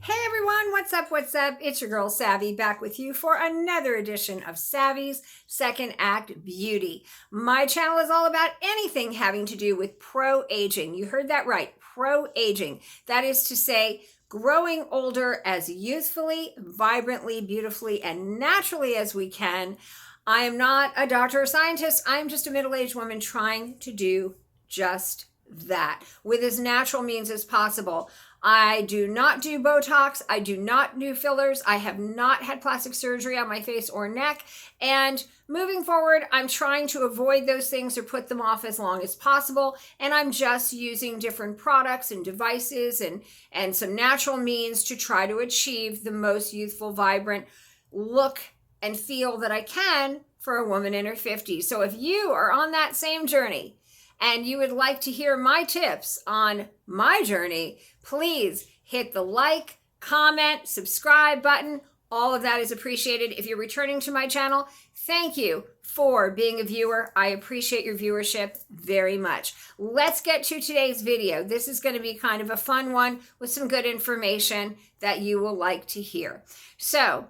Hey everyone, what's up? What's up? It's your girl Savvy back with you for another edition of Savvy's Second Act Beauty. My channel is all about anything having to do with pro-aging. You heard that right, pro-aging. That is to say, growing older as youthfully, vibrantly, beautifully, and naturally as we can. I am not a doctor or scientist. I'm just a middle-aged woman trying to do just that with as natural means as possible. I do not do Botox. I do not do fillers. I have not had plastic surgery on my face or neck. And moving forward, I'm trying to avoid those things or put them off as long as possible. And I'm just using different products and devices and some natural means to try to achieve the most youthful, vibrant look and feel that I can for a woman in her 50s. So if you are on that same journey, and you would like to hear my tips on my journey, please hit the like, comment, subscribe button. All of that is appreciated. If you're returning to my channel, thank you for being a viewer. I appreciate your viewership very much. Let's get to today's video. This is going to be kind of a fun one with some good information that you will like to hear. So,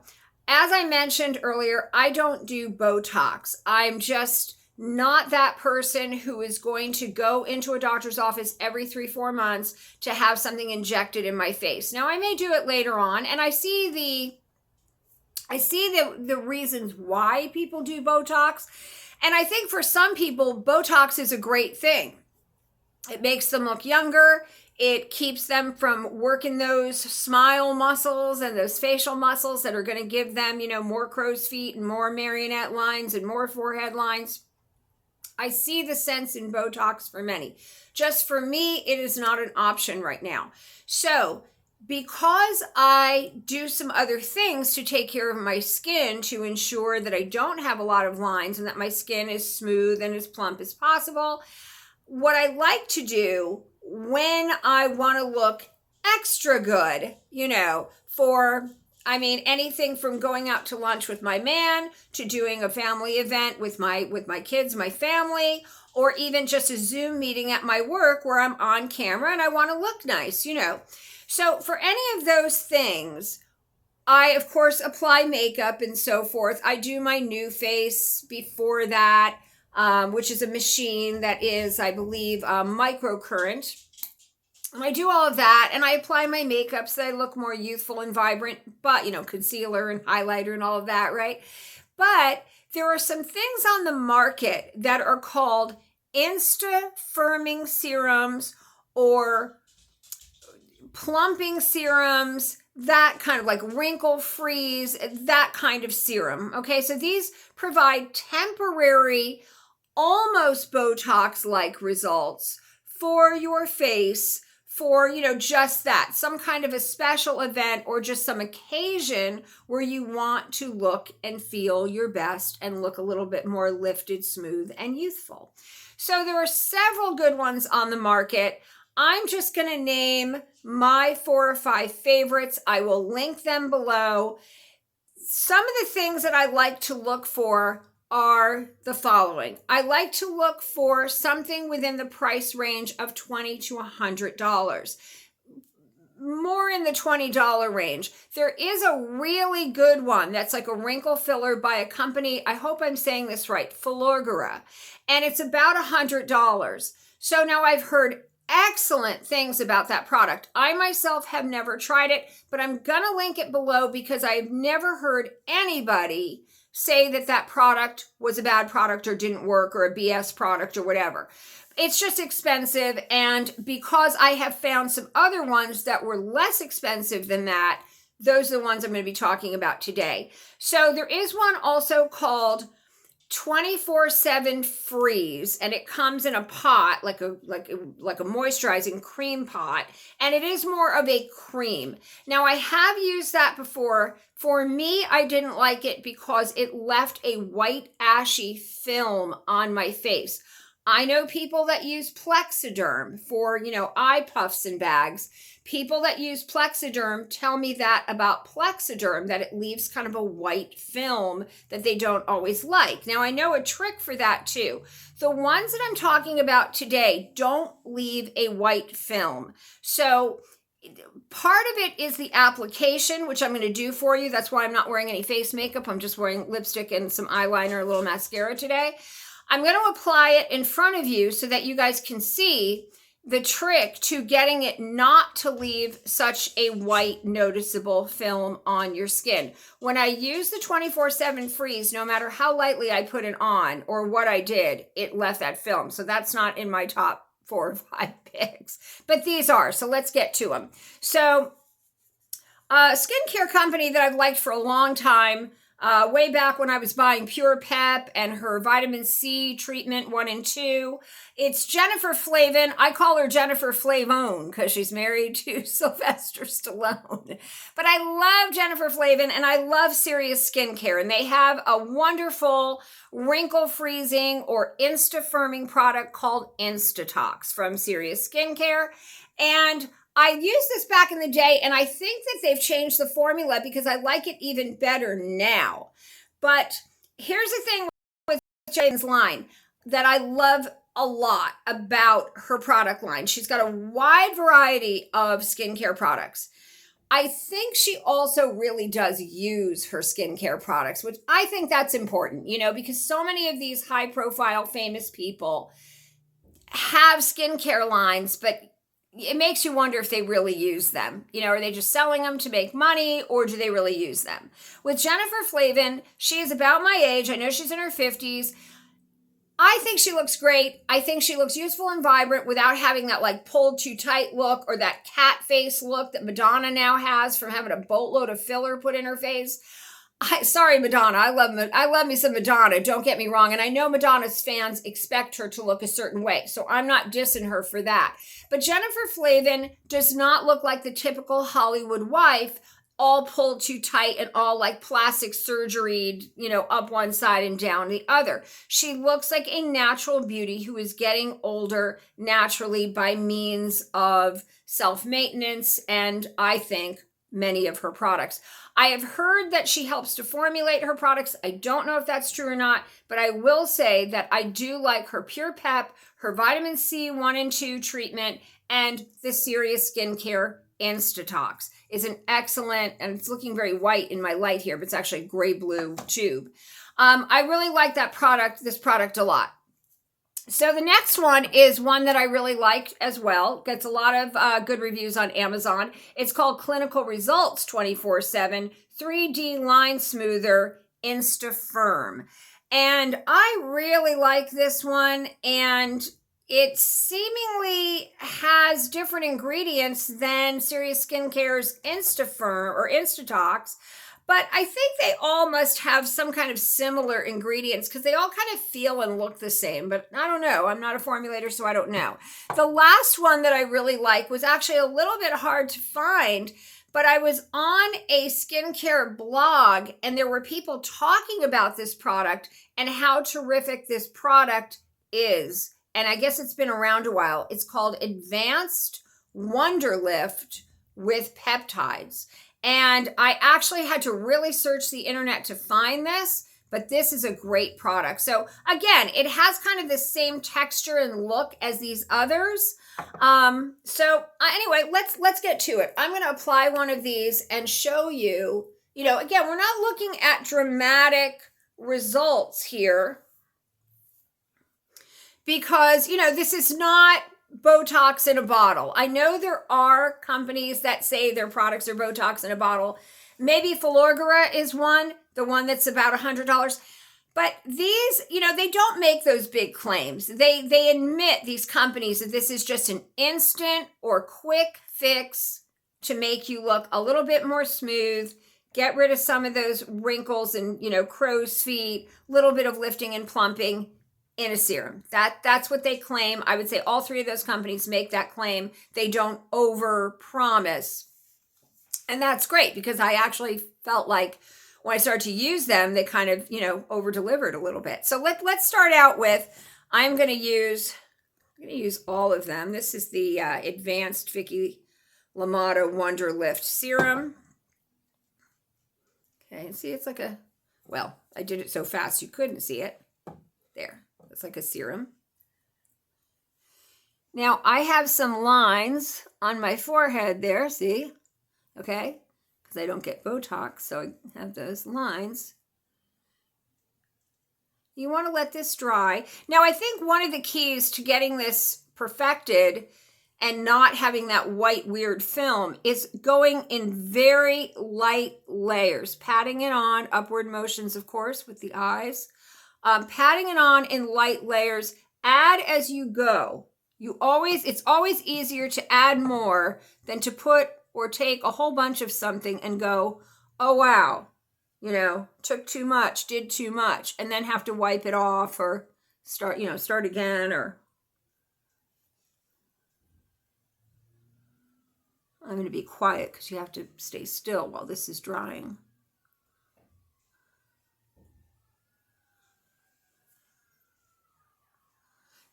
as I mentioned earlier, I don't do Botox. I'm just not that person who is going to go into a doctor's office every 3-4 months to have something injected in my face. Now, I may do it later on, and I see the reasons why people do Botox. And I think for some people, Botox is a great thing. It makes them look younger. It keeps them from working those smile muscles and those facial muscles that are going to give them, more crow's feet and more marionette lines and more forehead lines. I see the sense in Botox for many. Just for me, it is not an option right now. So, because I do some other things to take care of my skin to ensure that I don't have a lot of lines and that my skin is smooth and as plump as possible, what I like to do when I want to look extra good, anything from going out to lunch with my man to doing a family event with my kids, my family, or even just a Zoom meeting at my work where I'm on camera and I want to look nice, So for any of those things, I, of course, apply makeup and so forth. I do my new face before that, which is a machine that is, I believe, microcurrent. And I do all of that, and I apply my makeup so that I look more youthful and vibrant, but, concealer and highlighter and all of that, right? But there are some things on the market that are called Insta Firming Serums or plumping serums, that kind of like wrinkle freeze, that kind of serum, okay? So these provide temporary, almost Botox-like results for your face, for, just that, some kind of a special event or just some occasion where you want to look and feel your best and look a little bit more lifted, smooth, and youthful. So there are several good ones on the market. I'm just going to name my 4 or 5 favorites. I will link them below. Some of the things that I like to look for are the following. I like to look for something within the price range of $20 to $100. More in the $20 range. There is a really good one that's like a wrinkle filler by a company, I hope I'm saying this right, Filorgera, and it's about $100. So now I've heard excellent things about that product. I myself have never tried it, but I'm gonna link it below because I've never heard anybody say that product was a bad product or didn't work or a BS product or whatever. It's just expensive, and because I have found some other ones that were less expensive than that, those are the ones I'm going to be talking about today. So there is one also called 24/7 Freeze, and it comes in a pot, like a moisturizing cream pot, and it is more of a cream. Now, I have used that before. For me, I didn't like it because it left a white ashy film on my face. I know people that use Plexiderm for, eye puffs and bags. People that use Plexiderm tell me that about Plexiderm, that it leaves kind of a white film that they don't always like. Now, I know a trick for that too. The ones that I'm talking about today don't leave a white film. So part of it is the application, which I'm going to do for you. That's why I'm not wearing any face makeup. I'm just wearing lipstick and some eyeliner, a little mascara today. I'm going to apply it in front of you so that you guys can see the trick to getting it not to leave such a white noticeable film on your skin. When I use the 24/7 freeze, no matter how lightly I put it on or what I did, it left that film. So that's not in my top 4 or 5 picks, but these are. So let's get to them. So a skincare company that I've liked for a long time, way back when I was buying Pure Pep and her vitamin C treatment 1 and 2. It's Jennifer Flavin. I call her Jennifer Flavone because she's married to Sylvester Stallone. But I love Jennifer Flavin and I love Serious Skincare. And they have a wonderful wrinkle freezing or Insta Firming product called Insta Tox from Serious Skincare. And I used this back in the day, and I think that they've changed the formula because I like it even better now. But here's the thing with Jane's line that I love a lot about her product line. She's got a wide variety of skincare products. I think she also really does use her skincare products, which I think that's important, you know, because so many of these high-profile famous people have skincare lines, but it makes you wonder if they really use them. You know, are they just selling them to make money or do they really use them? With Jennifer Flavin, she is about my age. I know she's in her 50s. I think she looks great. I think she looks youthful and vibrant without having that like pulled too tight look or that cat face look that Madonna now has from having a boatload of filler put in her face. Sorry, Madonna. I love me some Madonna. Don't get me wrong. And I know Madonna's fans expect her to look a certain way. So I'm not dissing her for that. But Jennifer Flavin does not look like the typical Hollywood wife, all pulled too tight and all like plastic surgery, you know, up one side and down the other. She looks like a natural beauty who is getting older naturally by means of self-maintenance and I think many of her products. I have heard that she helps to formulate her products. I don't know if that's true or not, but I will say that I do like her Pure Pep, her vitamin C 1 and 2 treatment, and the Serious Skincare Insta Tox is an excellent, and it's looking very white in my light here, but it's actually a gray blue tube. I really like this product a lot. So the next one is one that I really like as well. Gets a lot of good reviews on Amazon. It's called Clinical Results 24/7 3D Line Smoother Insta Firm. And I really like this one. And it seemingly has different ingredients than Serious Skincare's Insta Firm or Insta Tox. But I think they all must have some kind of similar ingredients because they all kind of feel and look the same. But I don't know. I'm not a formulator, so I don't know. The last one that I really like was actually a little bit hard to find, but I was on a skincare blog and there were people talking about this product and how terrific this product is. And I guess it's been around a while. It's called Advanced Wonderlift with Peptides. And I actually had to really search the internet to find this, but this is a great product. So again, it has kind of the same texture and look as these others. Anyway, let's get to it. I'm going to apply one of these and show you, you know, again, we're not looking at dramatic results here because, you know, this is not Botox in a bottle. I know there are companies that say their products are Botox in a bottle. Maybe Filorgera is one, the one that's about $100. But these, you know, they don't make those big claims. They admit, these companies, that this is just an instant or quick fix to make you look a little bit more smooth, get rid of some of those wrinkles and, you know, crow's feet, little bit of lifting and plumping in a serum. That's what they claim. I would say all three of those companies make that claim. They don't over promise. And that's great because I actually felt like when I started to use them, they kind of, you know, over delivered a little bit. So let's start out with, I'm going to use all of them. This is the Advanced Vicki Lamotta Wonderlift Serum. Okay, and see, it's like a, well, I did it so fast you couldn't see it. There. It's like a serum. Now I have some lines on my forehead there, see? Okay, because I don't get Botox, so I have those lines. You want to let this dry. Now I think one of the keys to getting this perfected and not having that white weird film is going in very light layers, patting it on, upward motions of course with the eyes, patting it on in light layers. Add as you go. It's always easier to add more than to put or take a whole bunch of something and go, oh wow, you know, took too much, did too much, and then have to wipe it off or start again. Or I'm going to be quiet because you have to stay still while this is drying.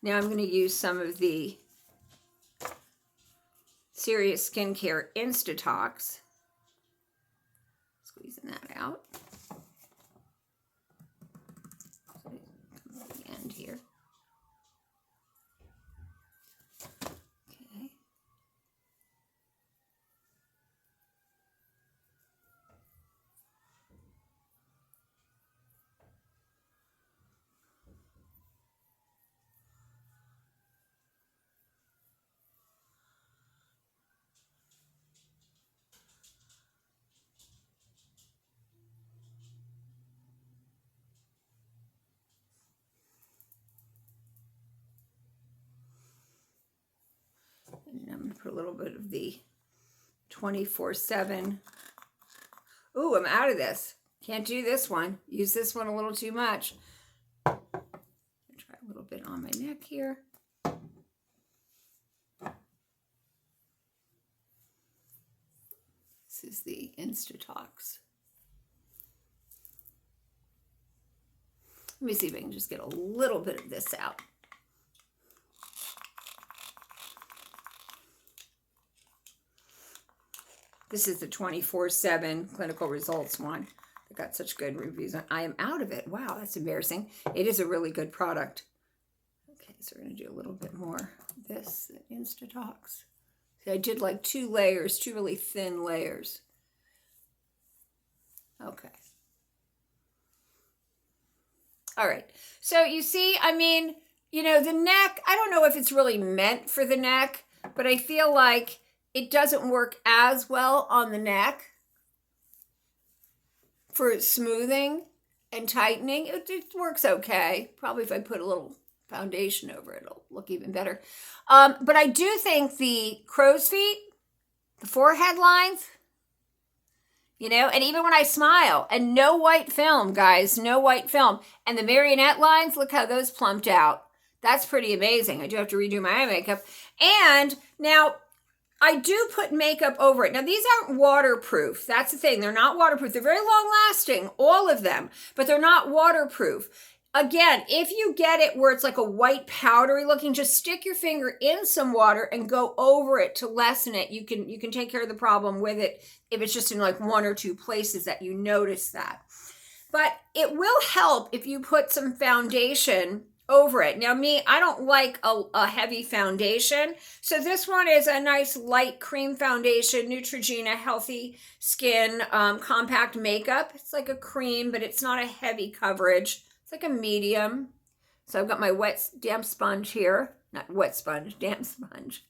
Now I'm going to use some of the Serious Skincare Insta Tox. Squeezing that out. Come to the end here. Okay. And I'm going to put a little bit of the 24/7. Ooh, I'm out of this. Can't do this one. Use this one a little too much. Try a little bit on my neck here. This is the Insta Tox. Let me see if I can just get a little bit of this out. This is the 24/7 clinical results one. I got such good reviews. I am out of it. Wow, that's embarrassing. It is a really good product. Okay, so we're going to do a little bit more of this Insta Tox. See, I did like 2 layers, 2 really thin layers. Okay. All right. So you see, I mean, you know, the neck, I don't know if it's really meant for the neck, but I feel like it doesn't work as well on the neck for smoothing and tightening. It works okay. Probably if I put a little foundation over it, it'll look even better. But I do think the crow's feet, the forehead lines, you know, and even when I smile, and no white film, guys, no white film. And the marionette lines, look how those plumped out. That's pretty amazing. I do have to redo my eye makeup. And now, I do put makeup over it. Now, these aren't waterproof. That's the thing. They're not waterproof. They're very long lasting, all of them, but they're not waterproof. Again, if you get it where it's like a white powdery looking, just stick your finger in some water and go over it to lessen it. You can take care of the problem with it if it's just in like 1 or 2 places that you notice that. But it will help if you put some foundation over it. Now me, I don't like a heavy foundation. So this one is a nice light cream foundation, Neutrogena Healthy Skin Compact Makeup. It's like a cream, but it's not a heavy coverage. It's like a medium. So I've got my damp sponge here. Not wet sponge, damp sponge.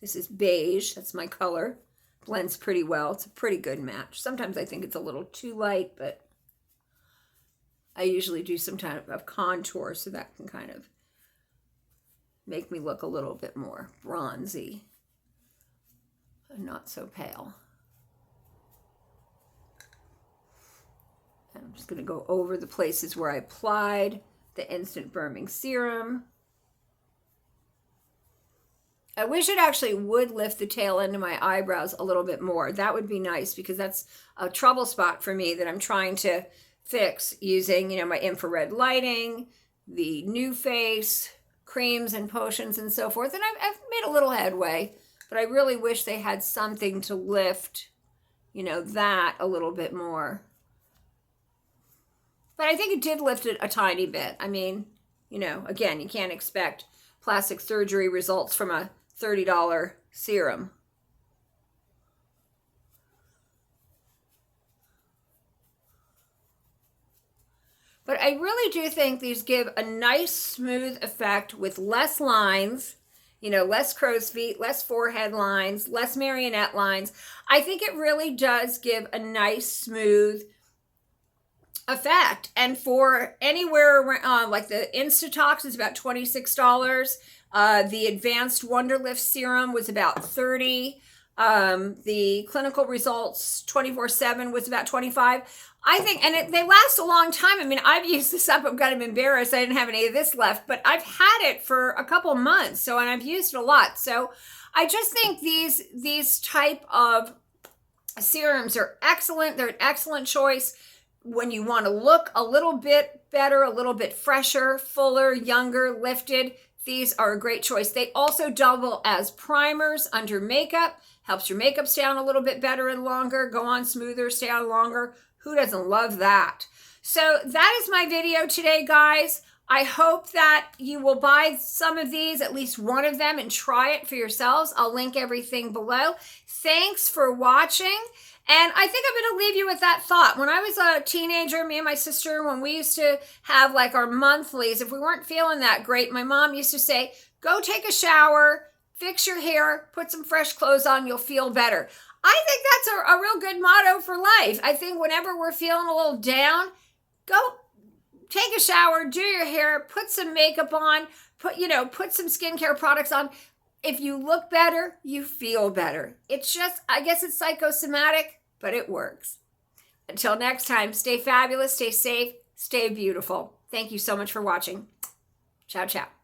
This is beige, that's my color. Blends pretty well. It's a pretty good match. Sometimes I think it's a little too light, but I usually do some type of contour so that can kind of make me look a little bit more bronzy and not so pale. And I'm just going to go over the places where I applied the Instant Firming Serum. I wish it actually would lift the tail end of my eyebrows a little bit more. That would be nice because that's a trouble spot for me that I'm trying to fix using, you know, my infrared lighting, the New Face, creams and potions and so forth. And I've made a little headway, but I really wish they had something to lift, you know, that a little bit more. But I think it did lift it a tiny bit. I mean, you know, again, you can't expect plastic surgery results from a $30 serum. But I really do think these give a nice smooth effect with less lines, you know, less crow's feet, less forehead lines, less marionette lines. I think it really does give a nice smooth effect. And for anywhere around, like the Insta Tox is about $26. The advanced Wonderlift serum was about $30. The clinical results 24/7 was about $25. I think, and they last a long time. I mean, I've used this up. I'm kind of embarrassed I didn't have any of this left, but I've had it for a couple months. So, and I've used it a lot. So I just think these type of serums are excellent. They're an excellent choice when you want to look a little bit better, a little bit fresher, fuller, younger, lifted. These are a great choice. They also double as primers under makeup. Helps your makeup stay on a little bit better and longer, go on smoother, stay on longer. Who doesn't love that? So that is my video today, guys. I hope that you will buy some of these, at least one of them, and try it for yourselves. I'll link everything below. Thanks for watching. And I think I'm going to leave you with that thought. When I was a teenager, me and my sister, when we used to have like our monthlies, if we weren't feeling that great, my mom used to say, go take a shower, fix your hair, put some fresh clothes on, you'll feel better. I think that's a real good motto for life. I think whenever we're feeling a little down, go take a shower, do your hair, put some makeup on, put some skincare products on. If you look better, you feel better. It's just, I guess it's psychosomatic, but it works. Until next time, stay fabulous, stay safe, stay beautiful. Thank you so much for watching. Ciao, ciao.